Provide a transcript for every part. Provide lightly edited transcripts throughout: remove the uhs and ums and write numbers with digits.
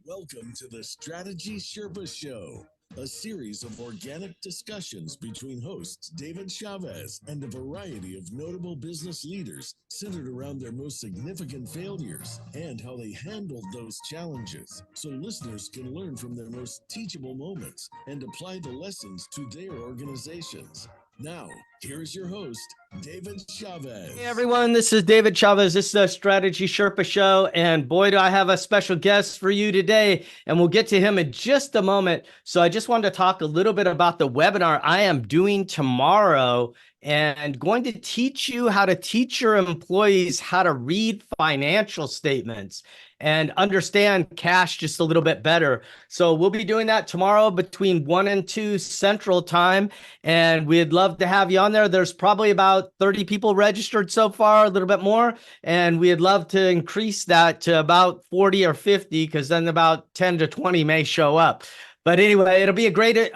Welcome to the Strategy Sherpa Show, a series of organic discussions between hosts David Chavez and a variety of notable business leaders centered around their most significant failures and how they handled those challenges, so listeners can learn from their most teachable moments and apply the lessons to their organizations. Now, here's your host, David Chavez. Hey everyone, this is David Chavez. This is the Strategy Sherpa Show, and boy, do I have a special guest for you today, and we'll get to him in just a moment. So I just wanted to talk a little bit about the webinar I am doing tomorrow and going to teach you how to teach your employees how to read financial statements and understand cash just a little bit better. So we'll be doing that tomorrow between 1 and 2 Central Time, and we'd love to have you on there. There's probably about 30 people registered so far, a little bit more, and we'd love to increase that to about 40 or 50, because then about 10 to 20 may show up. But anyway, it'll be a great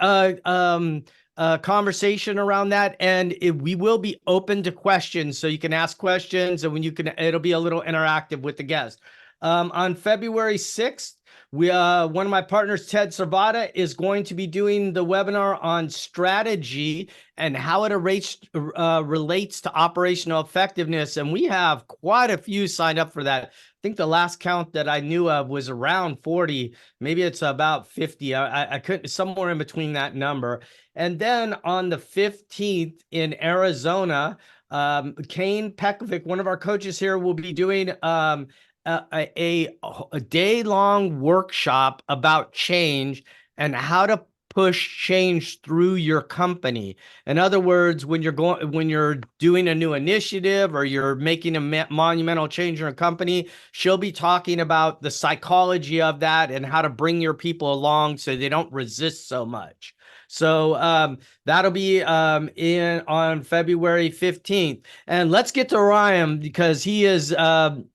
conversation around that, and we will be open to questions, so you can ask questions, and it'll be a little interactive with the guest. On February 6th, one of my partners, Ted Servata, is going to be doing the webinar on strategy and how it relates to operational effectiveness. And we have quite a few signed up for that. I think the last count that I knew of was around 40. Maybe it's about 50. I couldn't, somewhere in between that number. And then on the 15th in Arizona, Kane Pekovic, one of our coaches here, will be doing a day-long workshop about change and how to push change through your company. In other words, when you're doing a new initiative or you're making a monumental change in a company, she'll be talking about the psychology of that and how to bring your people along so they don't resist so much. So that'll be on February 15th. And let's get to Ryan, because he has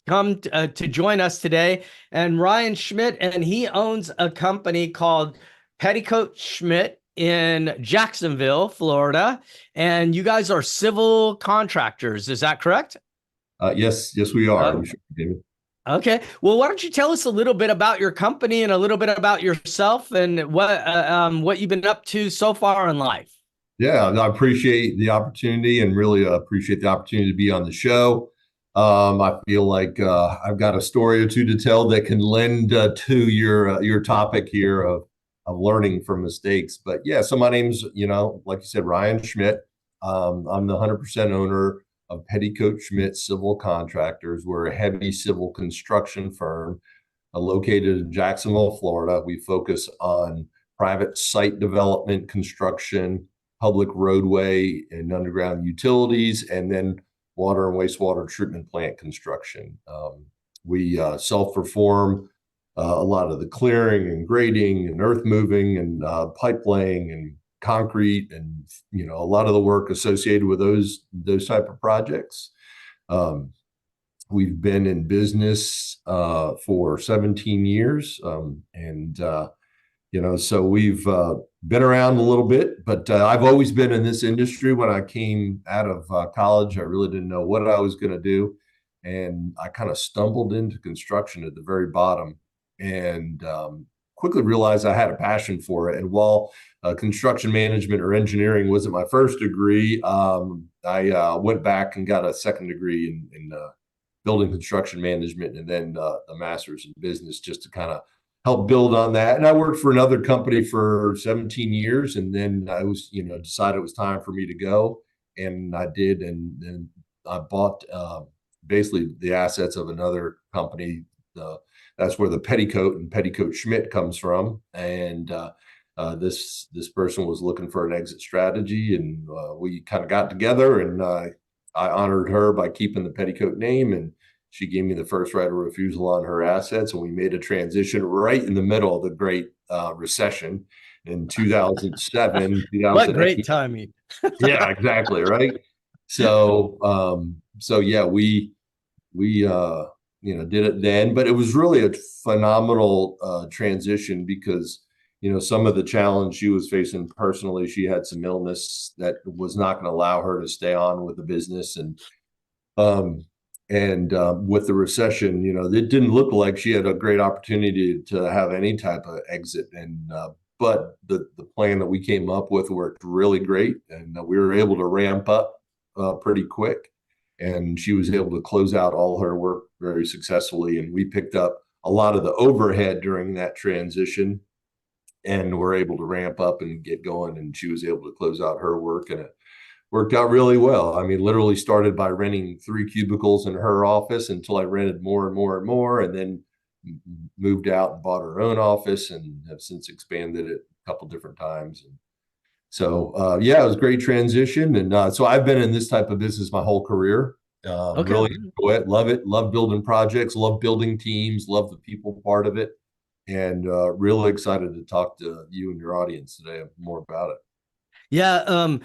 come to join us today. And Ryan Schmitt, and he owns a company called Petticoat-Schmitt in Jacksonville, Florida. And you guys are civil contractors. Is that correct? Yes, we are. I'm sure, David. Okay. Well, why don't you tell us a little bit about your company and a little bit about yourself and what you've been up to so far in life? Yeah, I appreciate the opportunity and really appreciate the opportunity to be on the show. I feel like I've got a story or two to tell that can lend to your topic here of learning from mistakes. But yeah, so my name's, like you said, Ryan Schmitt. I'm the 100% owner of Petticoat-Schmitt Civil Contractors. We're a heavy civil construction firm located in Jacksonville, Florida. We focus on private site development, construction, public roadway and underground utilities, and then water and wastewater treatment plant construction. We self-perform a lot of the clearing and grading and earth moving and pipe laying and concrete and a lot of the work associated with those type of projects. We've been in business for 17 years, so we've been around a little bit, but I've always been in this industry. When I came out of college, I really didn't know what I was going to do, and I kind of stumbled into construction at the very bottom and quickly realized I had a passion for it. And while construction management or engineering wasn't my first degree, I went back and got a second degree in building construction management, and then a master's in business, just to kind of help build on that. And I worked for another company for 17 years, and then I was, decided it was time for me to go, and I did. And I bought basically the assets of another company. That's where the Petticoat and Petticoat-Schmitt comes from. And this person was looking for an exit strategy, and we kind of got together, and I honored her by keeping the Petticoat name, and she gave me the first right of refusal on her assets, and we made a transition right in the middle of the Great Recession in 2007. What great timing! Yeah, exactly, right. So yeah, we did it then, but it was really a phenomenal transition because some of the challenge she was facing personally, she had some illness that was not going to allow her to stay on with the business, and And with the recession, it didn't look like she had a great opportunity to have any type of exit. And but the plan that we came up with worked really great, and we were able to ramp up pretty quick. And she was able to close out all her work very successfully. And we picked up a lot of the overhead during that transition, and were able to ramp up and get going. And she was able to close out her work, and it worked out really well. I mean, literally started by renting 3 cubicles in her office until I rented more and more and more, and then moved out and bought her own office, and have since expanded it a couple different times. And so, yeah, it was a great transition. And so I've been in this type of business my whole career. Okay. Really enjoy it, love it, love building projects, love building teams, love the people part of it. And really excited to talk to you and your audience today more about it. Yeah,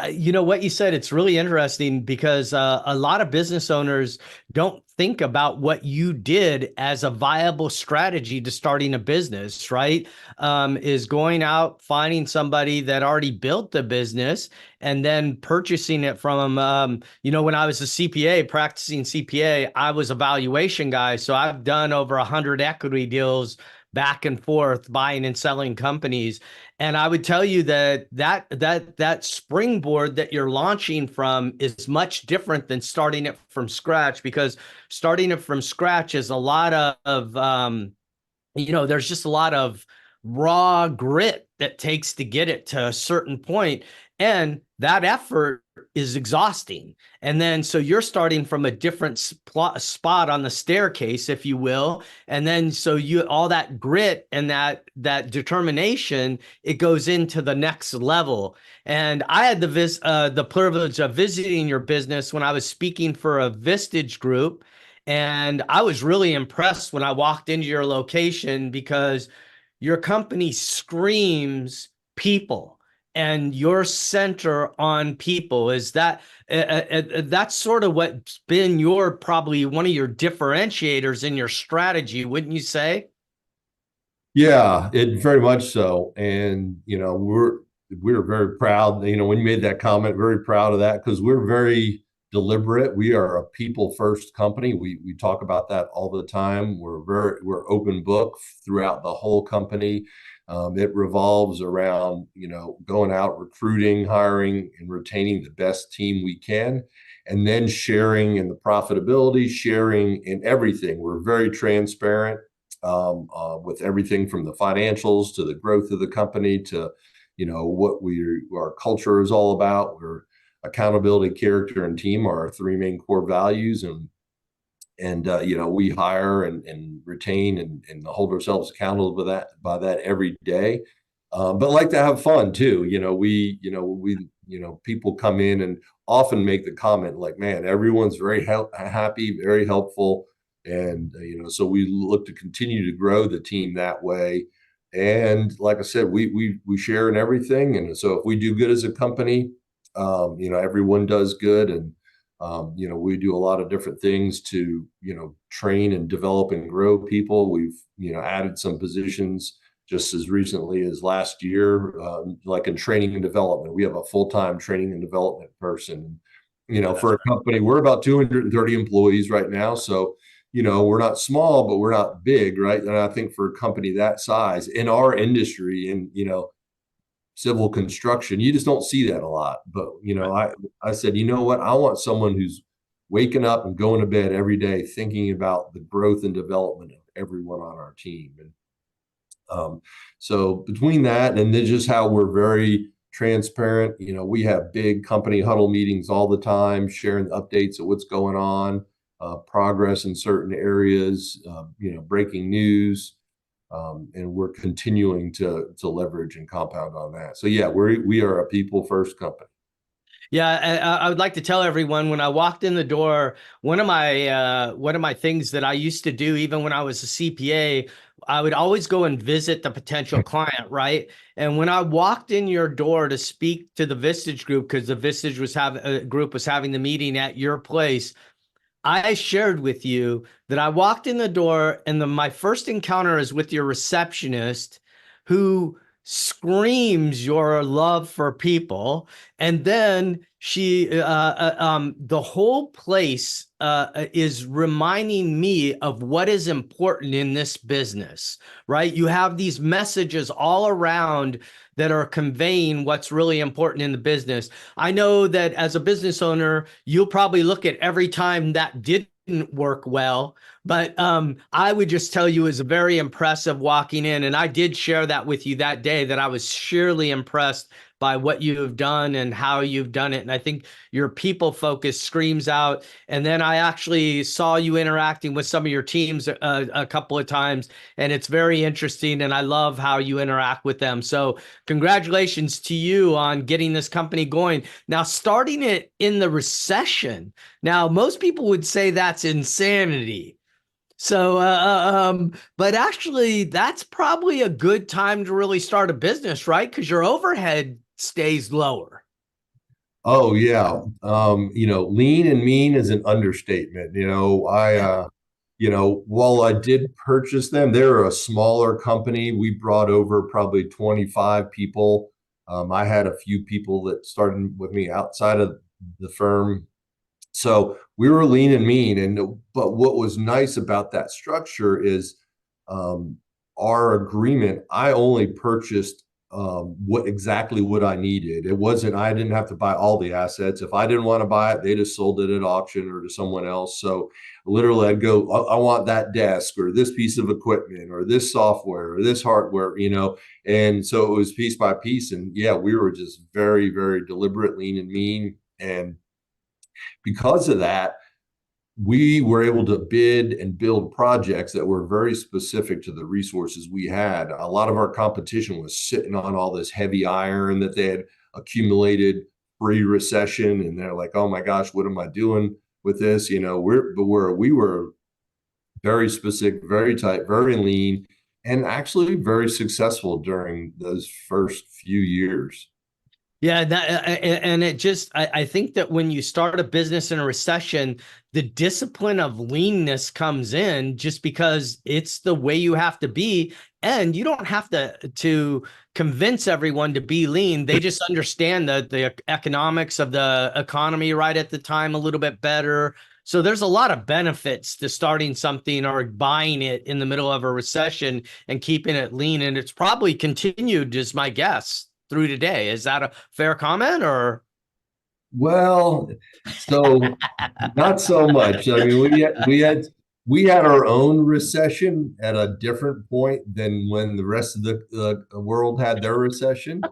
you know what you said, it's really interesting because a lot of business owners don't think about what you did as a viable strategy to starting a business, right? Is going out, finding somebody that already built the business and then purchasing it from them. When I was a CPA, practicing CPA, I was a valuation guy. So I've done over 100 equity deals back and forth, buying and selling companies. And I would tell you that springboard that you're launching from is much different than starting it from scratch, because starting it from scratch is a lot of there's just a lot of raw grit that takes to get it to a certain point, and that effort is exhausting. And then so you're starting from a different spot on the staircase, if you will, and then so you all that grit and that determination, it goes into the next level. And I had the privilege of visiting your business when I was speaking for a Vistage group. And I was really impressed when I walked into your location, because your company screams people and your center on people. Is that that's sort of what's been your, probably one of your differentiators in your strategy, wouldn't you say? Yeah, it very much so. And we're very proud, when you made that comment, very proud of that, because we're very deliberate. We are a people first company. We talk about that all the time. We're open book throughout the whole company. It revolves around, going out, recruiting, hiring, and retaining the best team we can, and then sharing in the profitability, sharing in everything. We're very transparent with everything from the financials to the growth of the company to, what our culture is all about. We're accountability, character, and team are our 3 main core values. And we hire and retain and hold ourselves accountable by that every day. But like to have fun too. People come in and often make the comment like, man, everyone's very happy, very helpful. And, so we look to continue to grow the team that way. And like I said, we share in everything. And so if we do good as a company, everyone does good. And, we do a lot of different things to, train and develop and grow people. We've, added some positions just as recently as last year, like in training and development. We have a full-time training and development person. For a company, we're about 230 employees right now. So, we're not small, but we're not big, right? And I think for a company that size in our industry, in, civil construction, you just don't see that a lot. But, I said, you know what? I want someone who's waking up and going to bed every day thinking about the growth and development of everyone on our team. And so between that and then just how we're very transparent, we have big company huddle meetings all the time, sharing the updates of what's going on, progress in certain areas, breaking news. And we're continuing to leverage and compound on that. So yeah, we are a people first company. Yeah, I would like to tell everyone, when I walked in the door, one of my things that I used to do, even when I was a CPA, I would always go and visit the potential client, right? And when I walked in your door to speak to the Vistage group, because the Vistage group was having the meeting at your place, I shared with you that I walked in the door, and my first encounter is with your receptionist, who screams your love for people. And then the whole place is reminding me of what is important in this business, right? You have these messages all around that are conveying what's really important in the business. I know that as a business owner, you'll probably look at every time that didn't work well, but I would just tell you it was very impressive walking in. And I did share that with you that day, that I was sheerly impressed by what you have done and how you've done it. And I think your people focus screams out. And then I actually saw you interacting with some of your teams a couple of times, and it's very interesting. And I love how you interact with them. So congratulations to you on getting this company going. Now, starting it in the recession. Now, most people would say that's insanity. So, but actually, that's probably a good time to really start a business, right? Because your overhead stays lower. Oh yeah. Lean and mean is an understatement. While I did purchase them, they're a smaller company. We brought over probably 25 people. I had a few people that started with me outside of the firm. So we were lean and mean. But what was nice about that structure is our agreement, I only purchased what I needed. It wasn't, I didn't have to buy all the assets. If I didn't want to buy it, they just sold it at auction or to someone else. So literally I'd go, I want that desk or this piece of equipment or this software or this hardware, and so it was piece by piece. And yeah, we were just very, very deliberate, lean and mean. And because of that, we were able to bid and build projects that were very specific to the resources we had. A lot of our competition was sitting on all this heavy iron that they had accumulated pre-recession, and they're like, "Oh my gosh, what am I doing with this?" We were very specific, very tight, very lean, and actually very successful during those first few years. Yeah, and it just, I think that when you start a business in a recession, the discipline of leanness comes in just because it's the way you have to be. And you don't have to convince everyone to be lean. They just understand the economics of the economy right at the time a little bit better. So there's a lot of benefits to starting something or buying it in the middle of a recession and keeping it lean. And it's probably continued, is my guess, through today. Is that a fair comment, or? Well, so not so much. I mean, we had our own recession at a different point than when the rest of the world had their recession.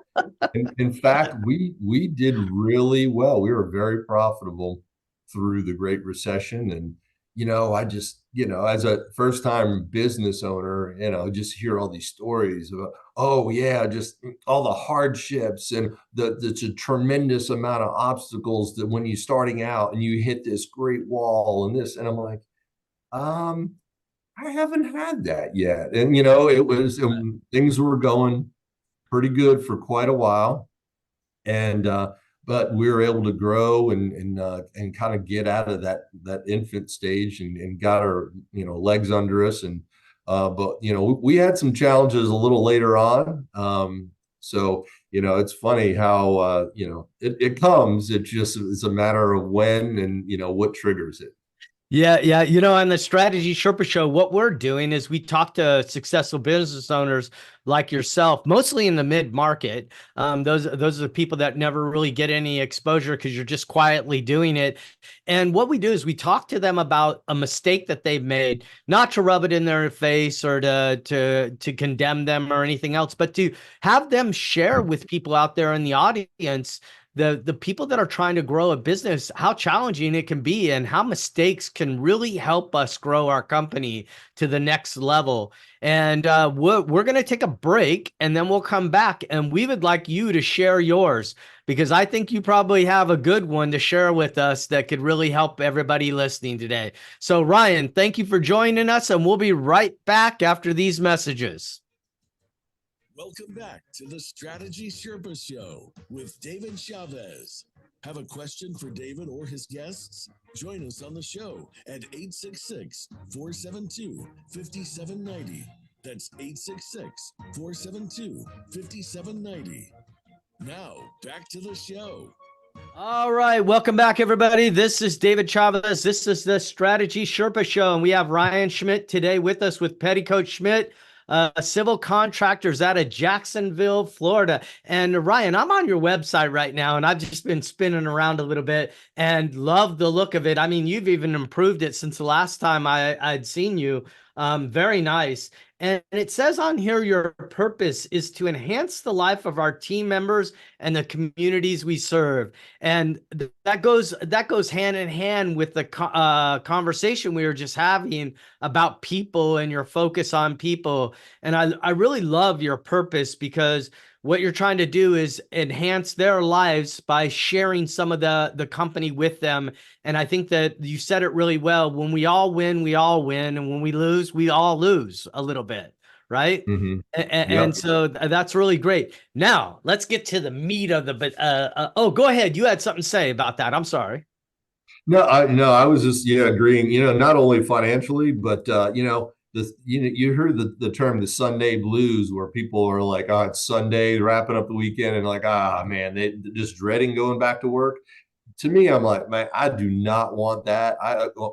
In fact, we did really well. We were very profitable through the Great Recession. And I just, as a first time business owner, just hear all these stories about, oh yeah, just all the hardships and it's a tremendous amount of obstacles that when you're starting out and you hit this great wall and this, and I'm like, I haven't had that yet. And it was, things were going pretty good for quite a while. And but we were able to grow and kind of get out of that infant stage and got our legs under us. And but we had some challenges a little later on. So it's funny how it comes. It just is a matter of when and what triggers it. Yeah, yeah. On the Strategy Sherpa Show, what we're doing is we talk to successful business owners like yourself, mostly in the mid-market. Those are the people that never really get any exposure because you're just quietly doing it. And what we do is we talk to them about a mistake that they've made, not to rub it in their face or to condemn them or anything else, but to have them share with people out there in the audience the people that are trying to grow a business, how challenging it can be and how mistakes can really help us grow our company to the next level. And we're going to take a break and then we'll come back, and we would like you to share yours because I think you probably have a good one to share with us that could really help everybody listening today. So Ryan, thank you for joining us, and we'll be right back after these messages. Welcome back to the Strategy Sherpa Show with David Chavez. Have a question for David or his guests? Join us on the show at 866-472-5790 That's 866-472-5790. Now, back to the show. All right. Welcome back, everybody. This is David Chavez. This is the Strategy Sherpa Show, and we have Ryan Schmitt today with us with Petticoat-Schmitt, civil contractors out of Jacksonville, Florida. And Ryan, I'm on your website right now, and I've just been spinning around a little bit and love the look of it. I mean, you've even improved it since the last time I'd seen you. Very nice. And it says on here, your purpose is to enhance the life of our team members and the communities we serve. And that goes hand in hand with the conversation we were just having about people and your focus on people. And I really love your purpose, because what you're trying to do is enhance their lives by sharing some of the company with them. And I think that you said it really well. When we all win, we all win. And when we lose, we all lose a little bit. Right. Mm-hmm. And so that's really great. Now let's get to the meat of the, oh, go ahead. You had something to say about that. I'm sorry. No, I was just, agreeing, not only financially, but, you heard the term, the Sunday blues, where people are like, oh, it's Sunday, wrapping up the weekend, and like, man, they just dreading going back to work. To me, I'm like, man, I do not want that.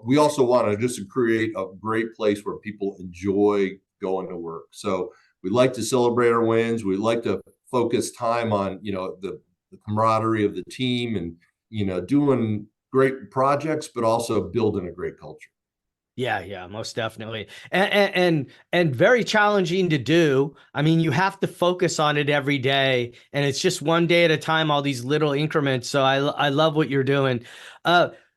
We also want to just create a great place where people enjoy going to work. So we like to celebrate our wins. We like to focus time on, the camaraderie of the team, and, doing great projects, but also building a great culture. Yeah, most definitely. And very challenging to do. I mean, you have to focus on it every day, and it's just one day at a time, all these little increments. So I love what you're doing.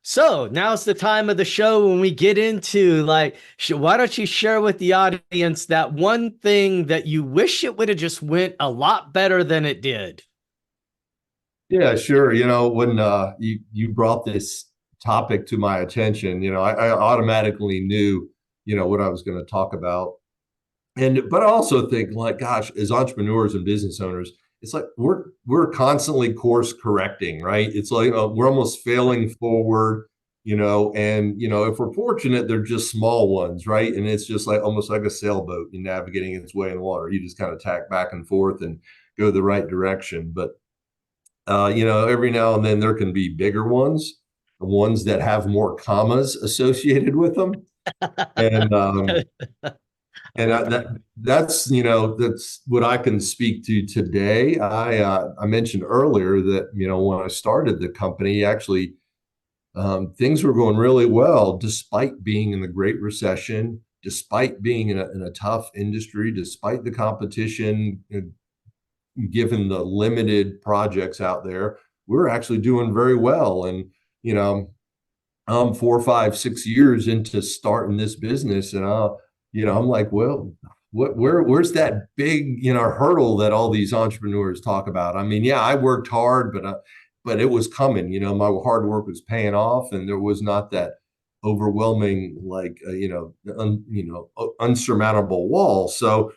So now's the time of the show when we get into, like, why don't you share with the audience that one thing that you wish it would have just went a lot better than it did? Yeah, sure. When you brought this topic to my attention, I automatically knew, what I was going to talk about. But I also think, like, gosh, as entrepreneurs and business owners, it's like we're constantly course correcting, right? It's like we're almost failing forward, and if we're fortunate, they're just small ones, right? And it's just like almost like a sailboat, navigating its way in water. You just kind of tack back and forth and go the right direction. But every now and then there can be bigger ones, the ones that have more commas associated with them. And that's what I can speak to today. I mentioned earlier that, when I started the company, actually, things were going really well, despite being in the Great Recession, despite being in a tough industry, despite the competition, given the limited projects out there. We're actually doing very well. And, I'm 4, 5, 6 years into starting this business, and I'm like, well, where's that big, hurdle that all these entrepreneurs talk about? I mean, yeah, I worked hard, but it was coming. My hard work was paying off, and there was not that overwhelming, like, unsurmountable wall. So,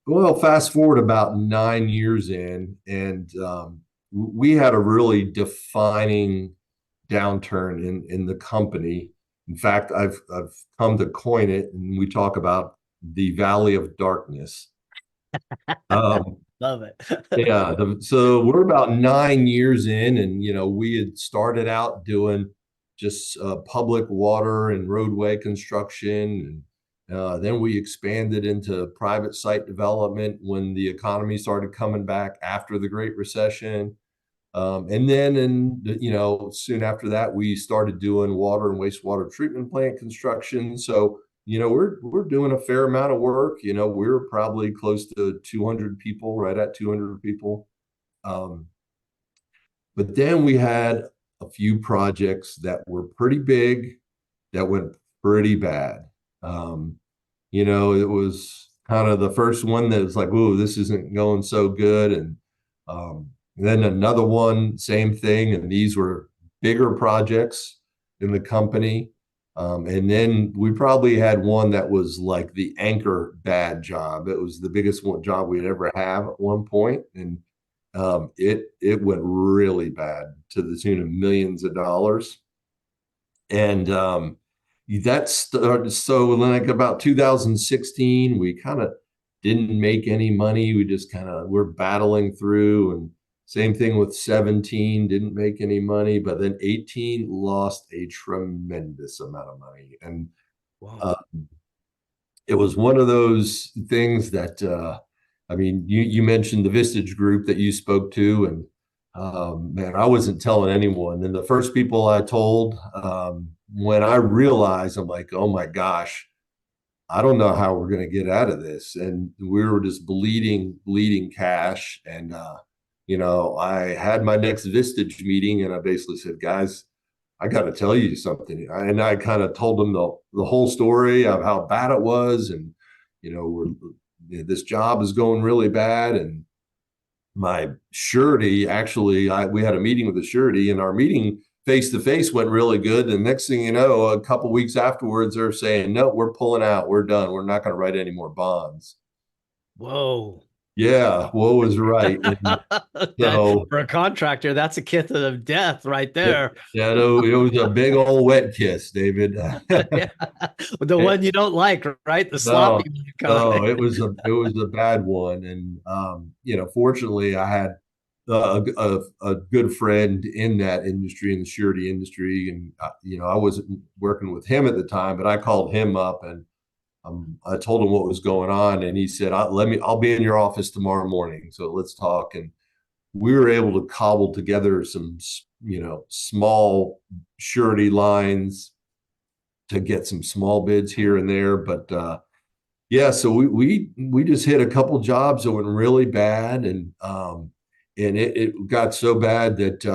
well, fast forward about 9 years in, and we had a really defining downturn in the company. In fact, I've come to coin it, and we talk about the Valley of Darkness. Love it. Yeah. So we're about 9 years in, and we had started out doing just public water and roadway construction, and then we expanded into private site development when the economy started coming back after the Great Recession. And then, soon after that, we started doing water and wastewater treatment plant construction. So, we're doing a fair amount of work. We're probably close to 200 people, right at 200 people. But then we had a few projects that were pretty big that went pretty bad. It was kind of the first one that was like, "Whoa, this isn't going so good." And then another one, same thing. And these were bigger projects in the company. And then we probably had one that was like the anchor bad job. It was the biggest job we'd ever have at one point. And it went really bad, to the tune of millions of dollars. And So like about 2016, we kind of didn't make any money. We just kind of we're battling through, and same thing with 17, didn't make any money, but then 18 lost a tremendous amount of money. And Wow. uh, it was one of those things that I mean, you mentioned the Vistage group that you spoke to, and man, I wasn't telling anyone. And the first people I told, when I realized, I'm like, oh my gosh, I don't know how we're going to get out of this. And we were just bleeding cash. And I had my next Vistage meeting, and I basically said, guys, I got to tell you something. And I kind of told them the whole story of how bad it was. And, this job is going really bad. And my surety, actually, we had a meeting with the surety, and our meeting face to face went really good. And next thing you know, a couple of weeks afterwards, they're saying, no, we're pulling out. We're done. We're not going to write any more bonds. Whoa. Yeah, Woe is right. And so For a contractor, that's a kiss of death right there. yeah, it was a big old wet kiss, David. Yeah. The one you don't like, right? The No, sloppy no, kind. it was a bad one. And fortunately I had a good friend in that industry, in the surety industry. And I wasn't working with him at the time, but I called him up, and I told him what was going on, and he said, I'll be in your office tomorrow morning, so let's talk. And we were able to cobble together some small surety lines to get some small bids here and there. But yeah, so we just hit a couple jobs that went really bad. And it got so bad that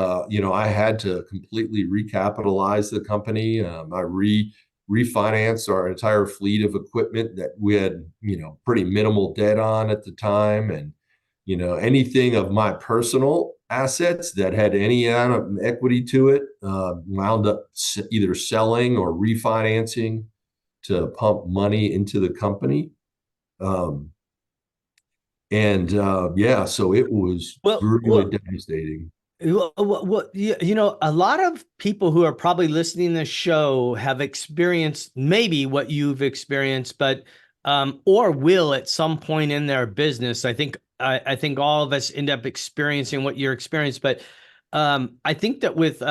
I had to completely recapitalize the company. I refinanced our entire fleet of equipment that we had pretty minimal debt on at the time. And anything of my personal assets that had any kind of equity to it wound up either selling or refinancing to pump money into the company. Yeah, so it was really devastating. A lot of people who are probably listening to this show have experienced maybe what you've experienced, but or will at some point in their business. I think all of us end up experiencing what you're experiencing, but I think that with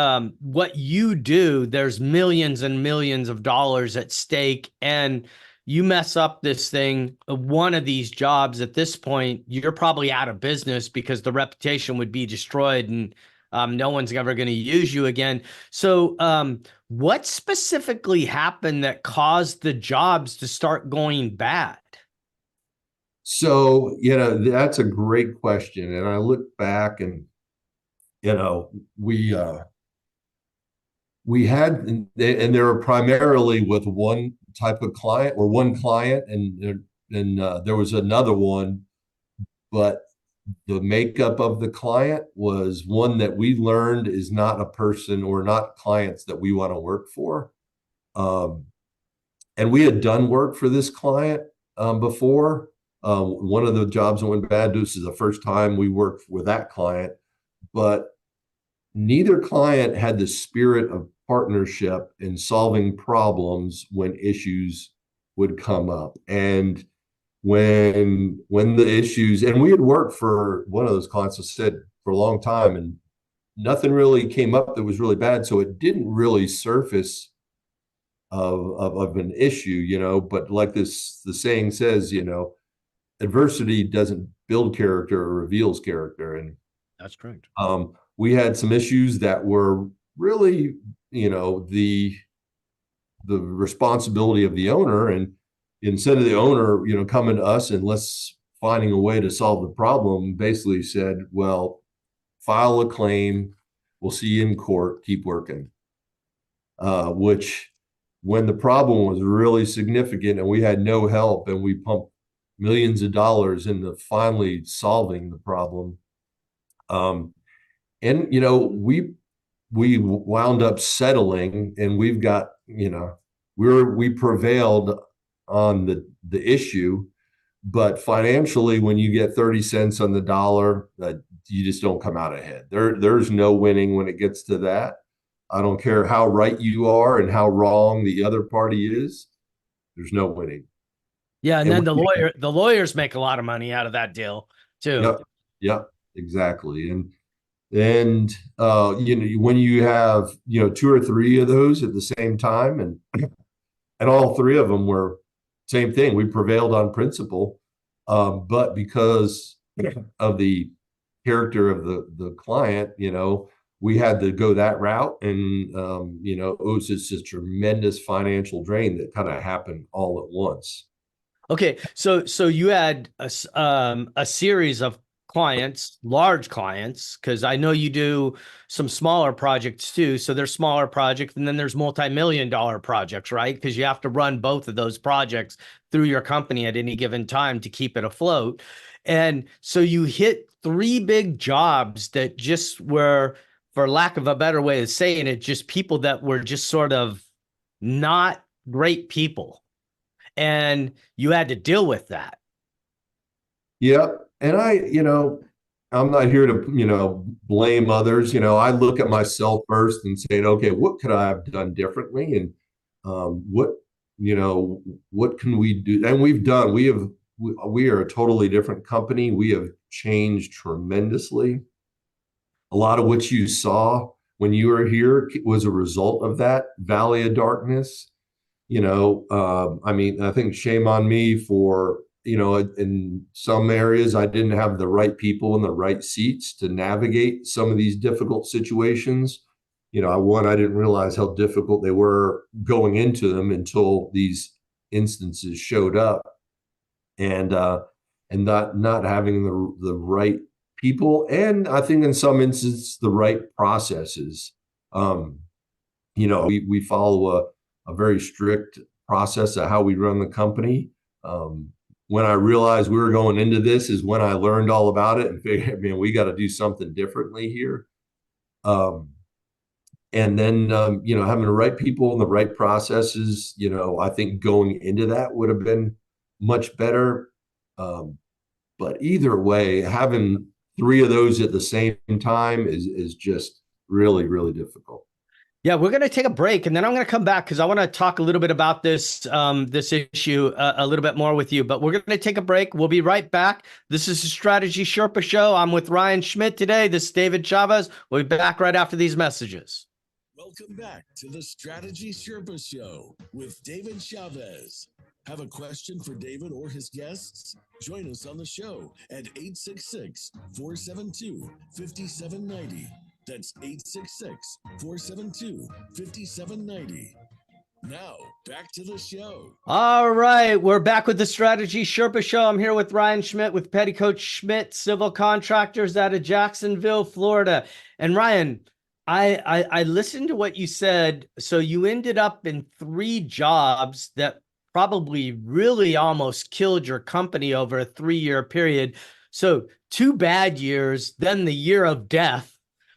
what you do, there's millions and millions of dollars at stake, and you mess up this thing, one of these jobs at this point, you're probably out of business because the reputation would be destroyed, and no one's ever going to use you again. So what specifically happened that caused the jobs to start going bad? So, that's a great question. And I look back, and, we had, and they were primarily with one type of client or one client, and there was another one, but the makeup of the client was one that we learned is not a person or not clients that we want to work for. And we had done work for this client before. One of the jobs that went bad, this is the first time we worked with that client, but neither client had the spirit of partnership in solving problems when issues would come up. And when the issues, and we had worked for one of those clients, I said, for a long time, and nothing really came up that was really bad. So it didn't really surface of an issue, but like the saying says, adversity doesn't build character or reveals character. And That's correct. We had some issues that were really, the responsibility of the owner. And instead of the owner, coming to us and let's finding a way to solve the problem, basically said, well, file a claim. We'll see you in court. Keep working. Which, when the problem was really significant and we had no help, and we pumped millions of dollars into finally solving the problem. And we wound up settling, and we've got, we prevailed on the issue, but financially, when you get 30 cents on the dollar, you just don't come out ahead. There's no winning when it gets to that. I don't care how right you are and how wrong the other party is. There's no winning. Yeah, and then the lawyers make a lot of money out of that deal too. Yep, yep, exactly. And when you have two or three of those at the same time, and all three of them were same thing. We prevailed on principle, but because of the character of the client, we had to go that route, and it was just a tremendous financial drain that kind of happened all at once. Okay, so you had a series of clients, large clients, because I know you do some smaller projects too. So there's smaller projects, and then there's multi-million-dollar projects, right? Because you have to run both of those projects through your company at any given time to keep it afloat. And so you hit three big jobs that just were, for lack of a better way of saying it, just people that were just sort of not great people. And you had to deal with that. Yep. And I'm not here to, blame others. I look at myself first and say, okay, what could I have done differently? And what can we do? And we are a totally different company. We have changed tremendously. A lot of what you saw when you were here was a result of that valley of darkness. I think shame on me for, in some areas, I didn't have the right people in the right seats to navigate some of these difficult situations. I didn't realize how difficult they were going into them until these instances showed up, and not having the right people. And I think in some instances, the right processes. We follow a very strict process of how we run the company. When I realized we were going into this is when I learned all about it and figured, man, we got to do something differently here. And then, having the right people and the right processes, I think going into that would have been much better. But either way, having three of those at the same time is just really, really difficult. Yeah, we're going to take a break, and then I'm going to come back because I want to talk a little bit about this this issue a little bit more with you. But we're going to take a break. We'll be right back. This is the Strategy Sherpa Show. I'm with Ryan Schmitt today. This is David Chavez. We'll be back right after these messages. Welcome back to the Strategy Sherpa Show with David Chavez. Have a question for David or his guests? Join us on the show at 866-472-5790. That's 866-472-5790. Now, back to the show. All right, we're back with the Strategy Sherpa Show. I'm here with Ryan Schmitt with Petticoat-Schmitt Civil Contractors out of Jacksonville, Florida. And Ryan, I listened to what you said. So you ended up in three jobs that probably really almost killed your company over a 3-year period. So 2 bad years, then the year of death.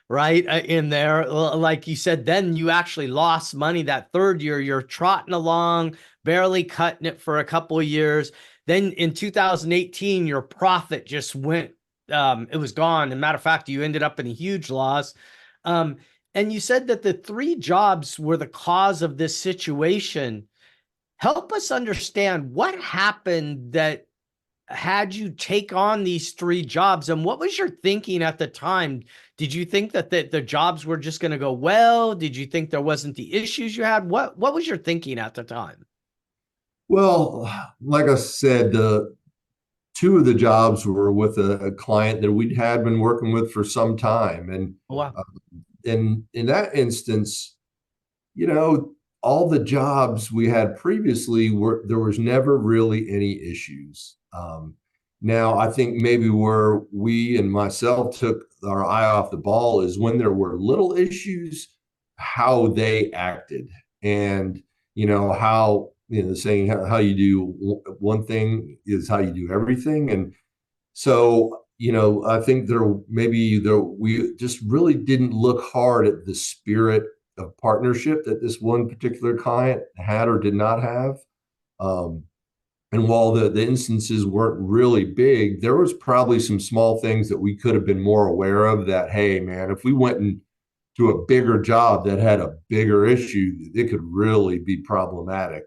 Right in there, like you said, then you actually lost money that 3rd year. You're trotting along, barely cutting it for a couple of years. Then in 2018, your profit just went, it was gone. As a matter of fact, you ended up in a huge loss. And you said that the 3 jobs were the cause of this situation. Help us understand what happened that had you take on these 3 jobs, and what was your thinking at the time? Did you think that the jobs were just going to go well? Did you think there wasn't the issues you had? What was your thinking at the time? Well, like I said, 2 of the jobs were with a client that we had been working with for some time. And Wow. In that instance, all the jobs we had previously there was never really any issues. Now, I think maybe where we and myself took our eye off the ball is when there were little issues, how they acted, and how the saying, how you do one thing is how you do everything. And so I think we just really didn't look hard at the spirit of partnership that this one particular client had or did not have. And while the instances weren't really big, there was probably some small things that we could have been more aware of that, hey, man, if we went and to a bigger job that had a bigger issue, it could really be problematic.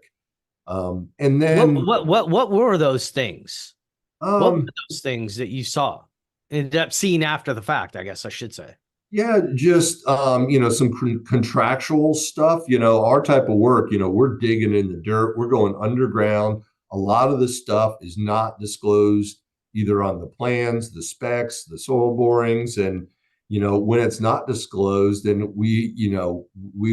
And then what were those things? What were um, those things that you saw? Ended up seeing after the fact, I guess I should say. yeah, just some contractual stuff. Our type of work, we're digging in the dirt, we're going underground. A lot of the stuff is not disclosed either on the plans, the specs, the soil borings, and when it's not disclosed, then we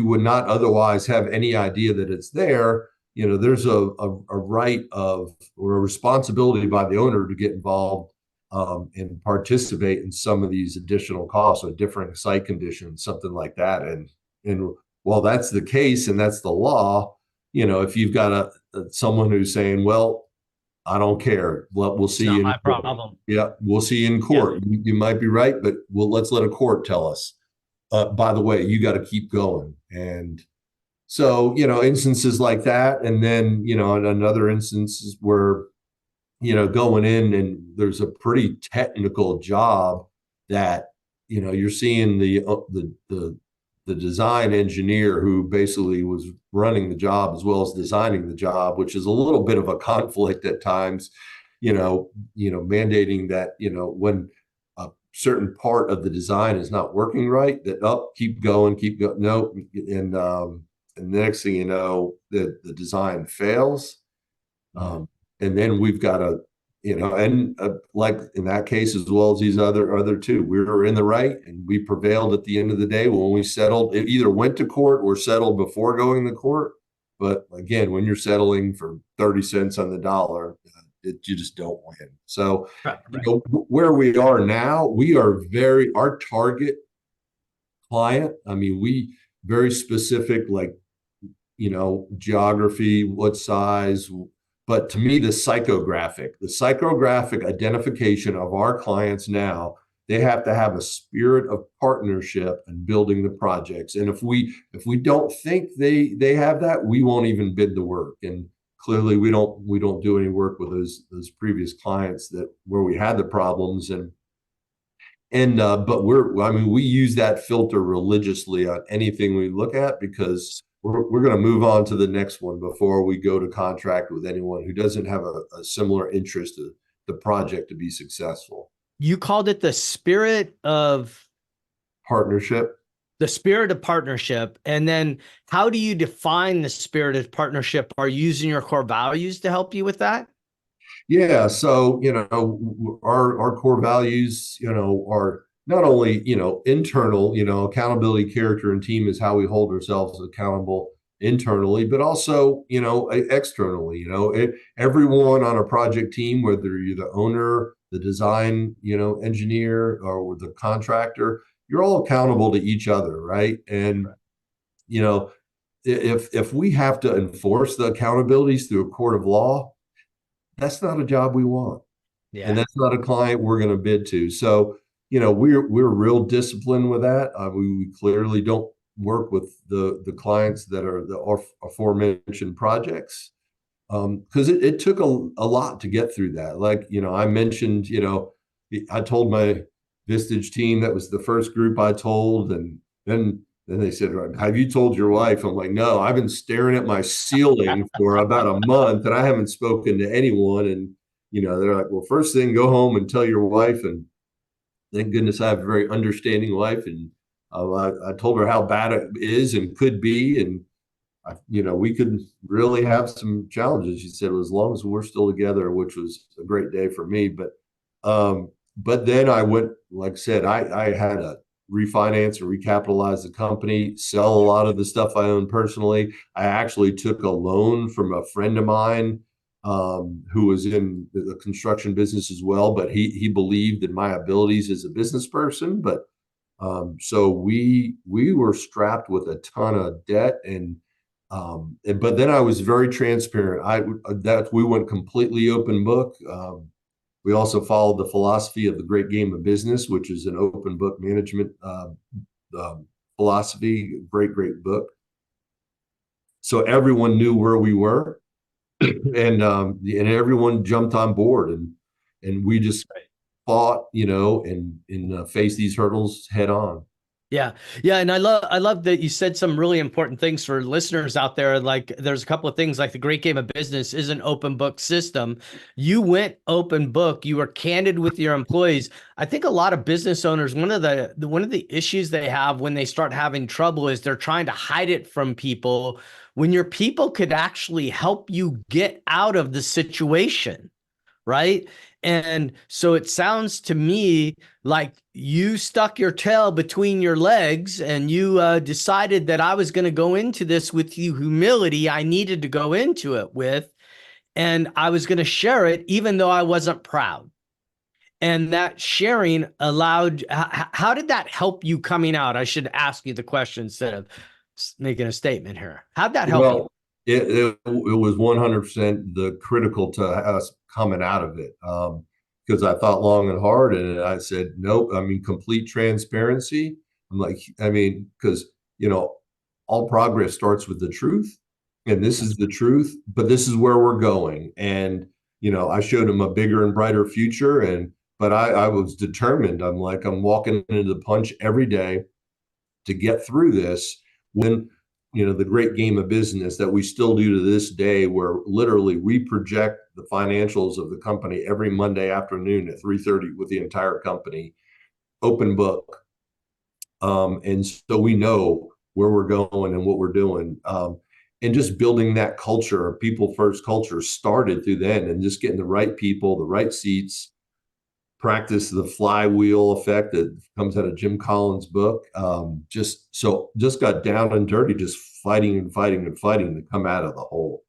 would not otherwise have any idea that it's there. There's a right of or a responsibility by the owner to get involved and participate in some of these additional costs or differing site conditions, something like that. And while that's the case and that's the law, if you've got someone who's saying, "Well, I don't care. We'll see you in my court." problem. Yeah, we'll see you in court. Yeah. You might be right, but let's let a court tell us. By the way, you got to keep going. And so, instances like that, and then in another instances where going in and there's a pretty technical job that you're seeing the design engineer who basically was running the job as well as designing the job, which is a little bit of a conflict at times, mandating that when a certain part of the design is not working right, that keep going, no, and the next thing you know, the design fails. And then we've got to, like in that case, as well as these other two, we were in the right and we prevailed at the end of the day when we settled. It either went to court or settled before going to court. But again, when you're settling for 30 cents on the dollar, you just don't win. So, Right. Where we are now, we are our target client. I mean, we very specific, like, geography, what size. But to me, the psychographic identification of our clients now, they have to have a spirit of partnership and building the projects. And if we don't think they have that, we won't even bid the work. And clearly, we don't do any work with those previous clients where we had the problems. But we use that filter religiously on anything we look at, because we're going to move on to the next one before we go to contract with anyone who doesn't have a similar interest to the project to be successful. You called it the spirit of partnership. The spirit of partnership. And then how do you define the spirit of partnership? Are you using your core values to help you with that? Yeah. So, our core values, are not only, internal, accountability, character, and team is how we hold ourselves accountable internally, but also, externally. Everyone on a project team, whether you're the owner, the design, engineer, or the contractor, you're all accountable to each other, right? And if we have to enforce the accountabilities through a court of law, that's not a job we want. Yeah. And that's not a client we're going to bid to. So, we're real disciplined with that. We clearly don't work with the clients that are the aforementioned projects, because it took a lot to get through that. Like, I mentioned, I told my Vistage team, that was the first group I told, and then they said, "Have you told your wife?" I'm like, "No, I've been staring at my ceiling for about a month and I haven't spoken to anyone." And, they're like, "Well, first thing, go home and tell your wife." And thank goodness I have a very understanding wife. And I told her how bad it is and could be. And, we could really have some challenges. She said, well, as long as we're still together, which was a great day for me. But then I went, like I said, I had a refinance or recapitalize the company, sell a lot of the stuff I own personally. I actually took a loan from a friend of mine who was in the construction business as well, but he believed in my abilities as a business person. But so we were strapped with a ton of debt, but then I was very transparent. We went completely open book. We also followed the philosophy of the Great Game of Business, which is an open book management philosophy. Great book. So everyone knew where we were, and everyone jumped on board, and we just fought, and faced these hurdles head on. Yeah. Yeah. And I love that you said some really important things for listeners out there. Like there's a couple of things like the great game of business is an open book system. You went open book. You were candid with your employees. I think a lot of business owners, one of the issues they have when they start having trouble is they're trying to hide it from people when your people could actually help you get out of the situation. Right. And so it sounds to me like you stuck your tail between your legs and you decided that I was going to go into this with you humility. I needed to go into it with, and I was going to share it even though I wasn't proud. And that sharing allowed, how did that help you coming out? I should ask you the question instead of making a statement here. How'd that help you? Well, it was 100% the critical to us coming out of it. Because I thought long and hard, and I said, nope. I mean, complete transparency. I'm like, I mean, because all progress starts with the truth, and this is the truth, but this is where we're going. And I showed him a bigger and brighter future, but I was determined. I'm like, I'm walking into the punch every day to get through this. When the great game of business that we still do to this day, where literally we project the financials of the company every Monday afternoon at 3:30 with the entire company, open book. And so we know where we're going and what we're doing. And just building that culture, people first culture, started through then, and just getting the right people, the right seats, practice the flywheel effect that comes out of Jim Collins' book. Just got down and dirty, just fighting and fighting and fighting to come out of the hole.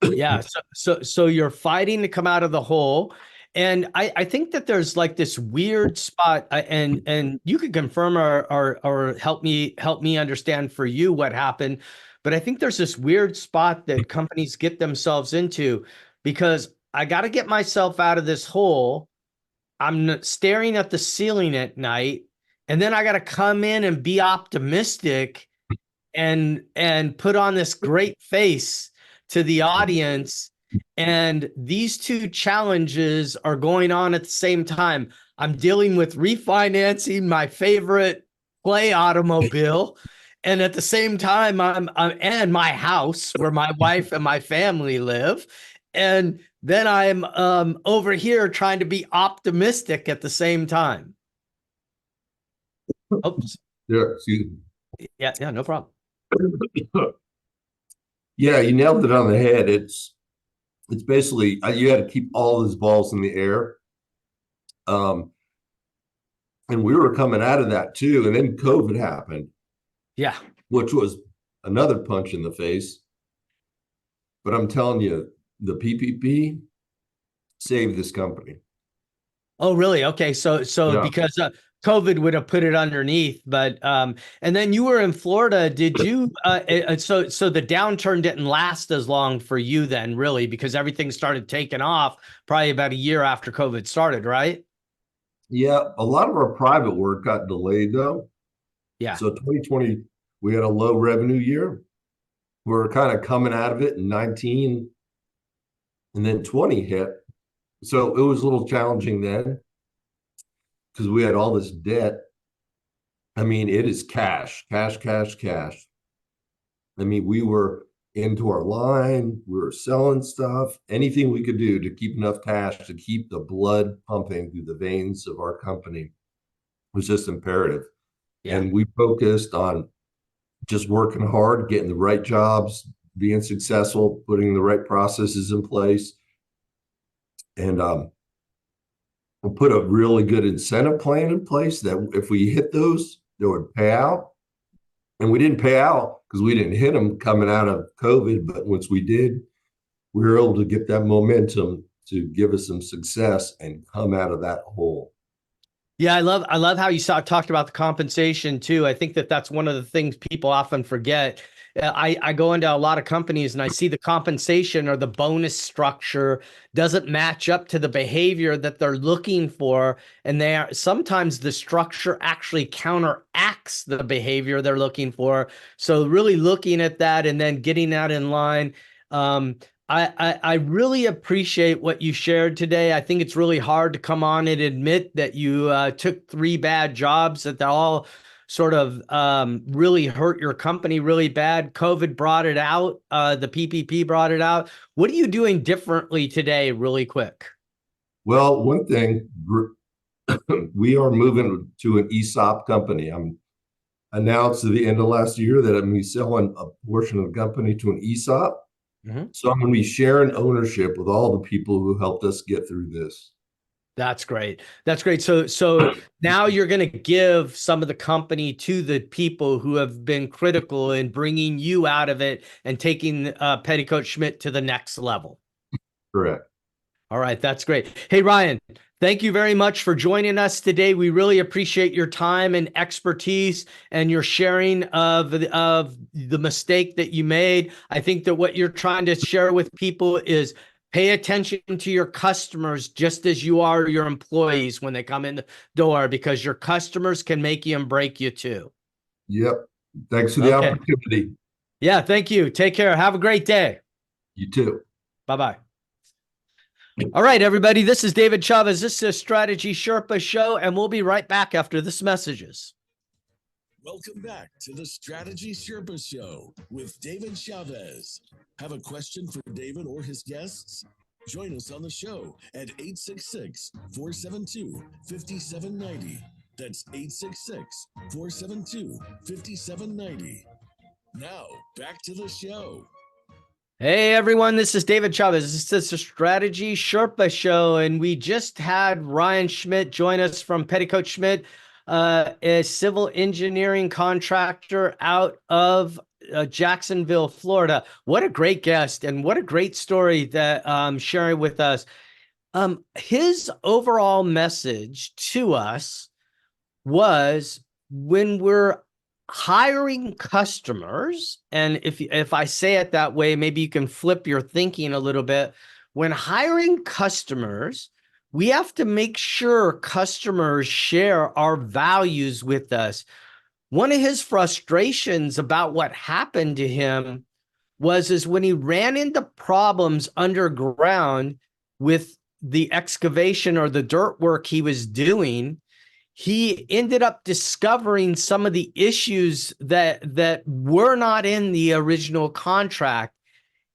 Yeah. So you're fighting to come out of the hole. And I think that there's like this weird spot, and you can confirm or help me understand for you what happened. But I think there's this weird spot that companies get themselves into because I got to get myself out of this hole. I'm staring at the ceiling at night, and then I got to come in and be optimistic and put on this great face to the audience. And these two challenges are going on at the same time. I'm dealing with refinancing my favorite play automobile. And at the same time, I'm and my house where my wife and my family live. And then I'm over here trying to be optimistic at the same time. Oops. Yeah, excuse me. Yeah, no problem. Yeah, you nailed it on the head. It's basically you got to keep all those balls in the air. And we were coming out of that too, and then COVID happened. Yeah, which was another punch in the face. But I'm telling you, the PPP saved this company. Oh, really? Okay. So Yeah. because COVID would have put it underneath, but and then you were in Florida. Did you? So the downturn didn't last as long for you then, really, because everything started taking off probably about a year after COVID started, right? Yeah, a lot of our private work got delayed though. Yeah. So 2020, we had a low revenue year. We were kind of coming out of it in 19, and then 20 hit. So it was a little challenging then because we had all this debt. I mean, it is cash. I mean, we were into our line, we were selling stuff, anything we could do to keep enough cash to keep the blood pumping through the veins of our company was just imperative. Yeah. And we focused on just working hard, getting the right jobs, being successful, putting the right processes in place. And we'll put a really good incentive plan in place that if we hit those, they would pay out. And we didn't pay out because we didn't hit them coming out of COVID. But once we did, we were able to get that momentum to give us some success and come out of that hole. Yeah, I love how you talked about the compensation too. I think that that's one of the things people often forget. I go into a lot of companies and I see the compensation or the bonus structure doesn't match up to the behavior that they're looking for, and sometimes the structure actually counteracts the behavior they're looking for. So really looking at that and then getting that in line. I really appreciate what you shared today. I think it's really hard to come on and admit that you took 3 bad jobs that all sort of really hurt your company really bad. COVID brought it out. The PPP brought it out. What are you doing differently today, really quick? Well, one thing, we are moving to an ESOP company. I'm announced at the end of last year that I'm going to be selling a portion of the company to an ESOP. So I'm going to be sharing ownership with all the people who helped us get through this. That's great. That's great. So now you're going to give some of the company to the people who have been critical in bringing you out of it and taking Petticoat-Schmitt to the next level. Correct. All right. That's great. Hey, Ryan, thank you very much for joining us today. We really appreciate your time and expertise and your sharing of the mistake that you made. I think that what you're trying to share with people is pay attention to your customers just as you are your employees when they come in the door, because your customers can make you and break you too. Yep. Thanks for the opportunity. Yeah. Thank you. Take care. Have a great day. You too. Bye-bye. All right, everybody, this is David Chavez. This is Strategy Sherpa Show, and we'll be right back after this messages. Welcome back to the Strategy Sherpa Show with David Chavez. Have a question for David or his guests? Join us on the show at 866-472-5790. That's 866-472-5790. Now, back to the show. Hey everyone, this is David Chavez. This is the Strategy Sherpa Show, and we just had Ryan Schmitt join us from Petticoat-Schmitt, a civil engineering contractor out of Jacksonville, Florida. What a great guest, and what a great story that sharing with us. His overall message to us was, when we're hiring customers, and if I say it that way, maybe you can flip your thinking a little bit. When hiring customers, we have to make sure customers share our values with us. One of his frustrations about what happened to him was when he ran into problems underground with the excavation or the dirt work he was doing, he ended up discovering some of the issues that were not in the original contract.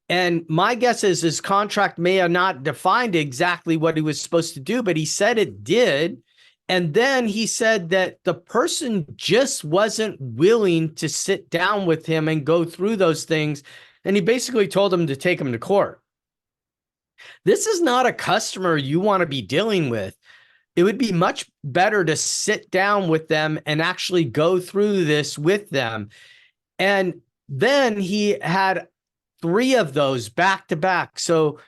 And my guess is his contract may have not defined exactly what he was supposed to do, but he said it did. And then he said that the person just wasn't willing to sit down with him and go through those things. And he basically told him to take him to court. This is not a customer you want to be dealing with. It would be much better to sit down with them and actually go through this with them. And then he had 3 of those back to back. So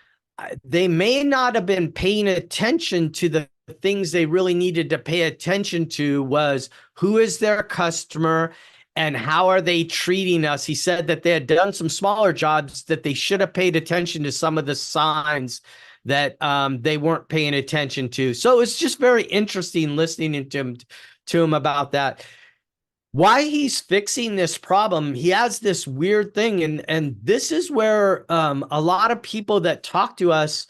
they may not have been paying attention to the things they really needed to pay attention to, was who is their customer and how are they treating us. He said that they had done some smaller jobs, that they should have paid attention to some of the signs that they weren't paying attention to. So it's just very interesting listening to him about that. Why he's fixing this problem, he has this weird thing, and this is where a lot of people that talk to us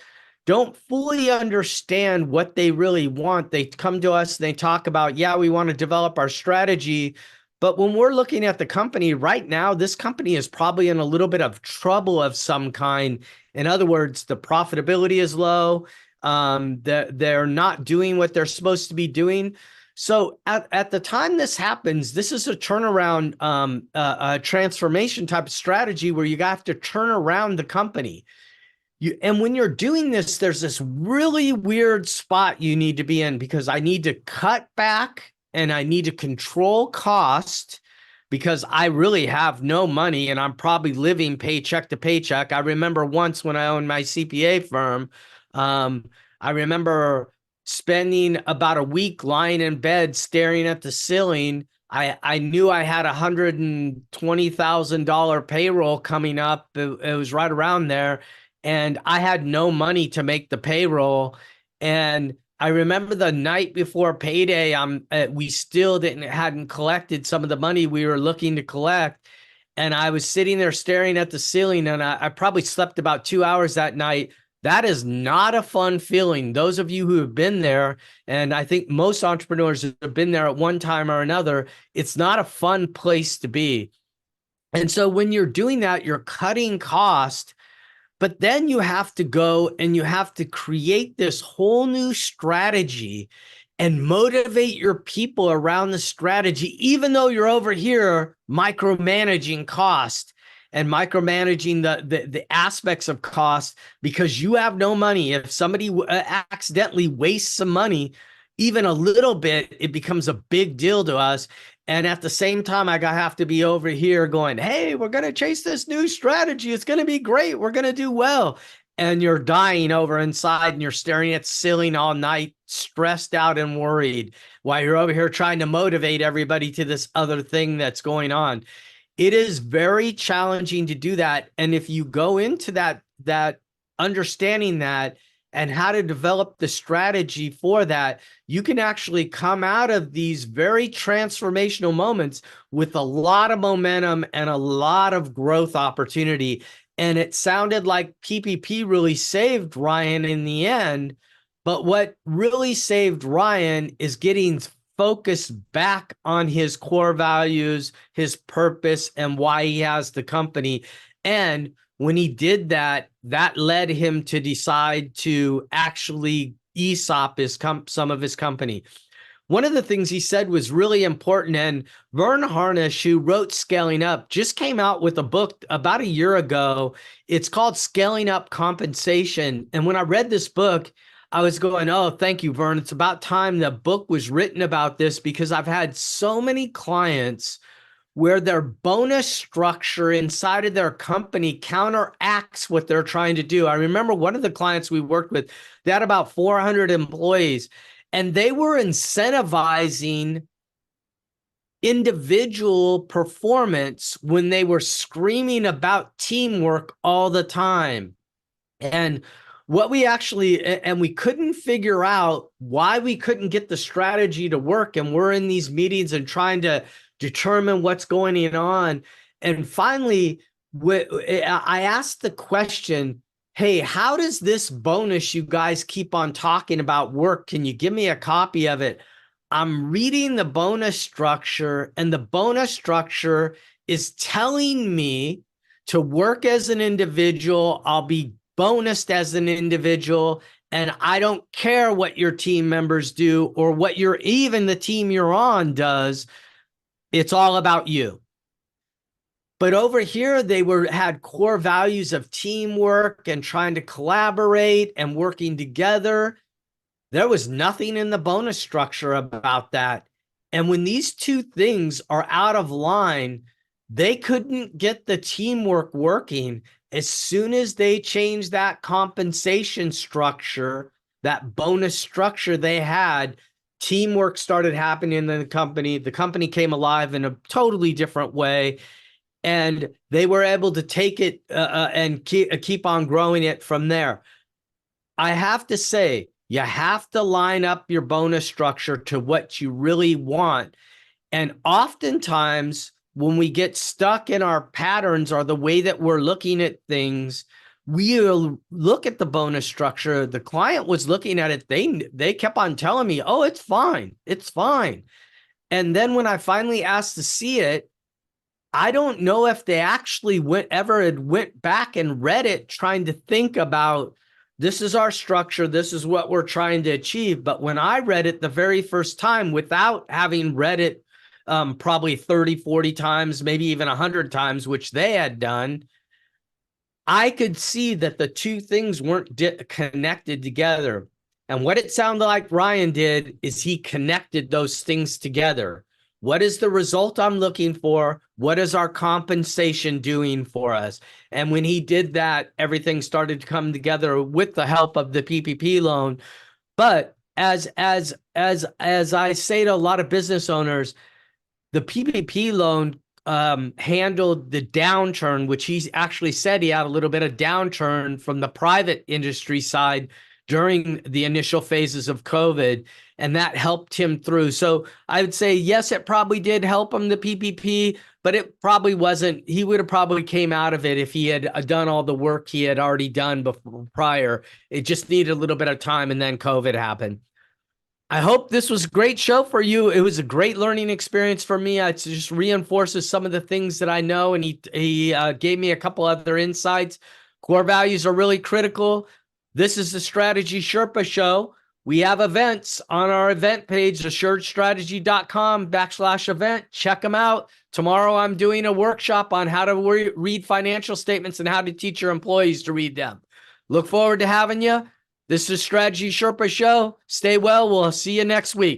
don't fully understand what they really want. They come to us, they talk about, yeah, we want to develop our strategy. But when we're looking at the company right now, this company is probably in a little bit of trouble of some kind. In other words, the profitability is low. They're not doing what they're supposed to be doing. So at the time this happens, this is a turnaround, a transformation type of strategy where you have to turn around the company. And when you're doing this, there's this really weird spot you need to be in, because I need to cut back and I need to control cost, because I really have no money and I'm probably living paycheck to paycheck. I remember once when I owned my CPA firm, I remember spending about a week lying in bed staring at the ceiling. I knew I had $120,000 payroll coming up. It was right around there. And I had no money to make the payroll. And I remember the night before payday, we still hadn't collected some of the money we were looking to collect. And I was sitting there staring at the ceiling, and I probably slept about 2 hours that night. That is not a fun feeling. Those of you who have been there, and I think most entrepreneurs have been there at one time or another, it's not a fun place to be. And so when you're doing that, you're cutting cost, but then you have to go and you have to create this whole new strategy and motivate your people around the strategy, even though you're over here micromanaging cost and micromanaging the aspects of cost because you have no money. If somebody accidentally wastes some money, even a little bit, it becomes a big deal to us. And at the same time, I have to be over here going, hey, we're going to chase this new strategy. It's going to be great. We're going to do well. And you're dying over inside and you're staring at the ceiling all night, stressed out and worried while you're over here trying to motivate everybody to this other thing that's going on. It is very challenging to do that. And if you go into that understanding that and how to develop the strategy for that, you can actually come out of these very transformational moments with a lot of momentum and a lot of growth opportunity. And it sounded like PPP really saved Ryan in the end. But what really saved Ryan is getting focused back on his core values, his purpose, and why he has the company. And when he did that, that led him to decide to actually ESOP some of his company. One of the things he said was really important, and Vern Harnish, who wrote Scaling Up, just came out with a book about a year ago. It's called Scaling Up Compensation. And when I read this book, I was going, oh, thank you, Vern. It's about time the book was written about this, because I've had so many clients where their bonus structure inside of their company counteracts what they're trying to do. I remember one of the clients we worked with, they had about 400 employees, and they were incentivizing individual performance when they were screaming about teamwork all the time. And what we actually, and we couldn't figure out why we couldn't get the strategy to work. And we're in these meetings and trying to determine what's going on. And finally, I asked the question, hey, how does this bonus you guys keep on talking about work? Can you give me a copy of it? I'm reading the bonus structure, and the bonus structure is telling me to work as an individual. I'll be bonused as an individual, and I don't care what your team members do or what even the team you're on does. It's all about you. But over here, they had core values of teamwork and trying to collaborate and working together. There was nothing in the bonus structure about that. And when these two things are out of line, they couldn't get the teamwork working. As soon as they changed that compensation structure, that bonus structure they had, teamwork started happening in the company. The company came alive in a totally different way. And they were able to take it and keep on growing it from there. I have to say, you have to line up your bonus structure to what you really want. And oftentimes, when we get stuck in our patterns or the way that we're looking at things, we'll look at the bonus structure. The client was looking at it. They kept on telling me, oh, it's fine. It's fine. And then when I finally asked to see it, I don't know if they actually went back and read it, trying to think about, this is our structure, this is what we're trying to achieve. But when I read it the very first time, without having read it probably 30, 40 times, maybe even 100 times, which they had done, I could see that the two things weren't connected together. And what it sounded like Ryan did is he connected those things together. What is the result I'm looking for? What is our compensation doing for us? And when he did that, everything started to come together with the help of the PPP loan. But as I say to a lot of business owners, the PPP loan handled the downturn, which he actually said he had a little bit of downturn from the private industry side during the initial phases of COVID, and that helped him through. So I would say, yes, it probably did help him, the PPP, but it probably wasn't, he would have probably came out of it if he had done all the work he had already done before prior. It just needed a little bit of time, and then COVID happened. I hope this was a great show for you. It was a great learning experience for me. It just reinforces some of the things that I know, and he gave me a couple other insights. Core values are really critical. This is the Strategy Sherpa Show. We have events on our event page, assuredstrategy.com/event. Check them out. Tomorrow, I'm doing a workshop on how to read financial statements and how to teach your employees to read them. Look forward to having you. This is Strategy Sherpa Show. Stay well. We'll see you next week.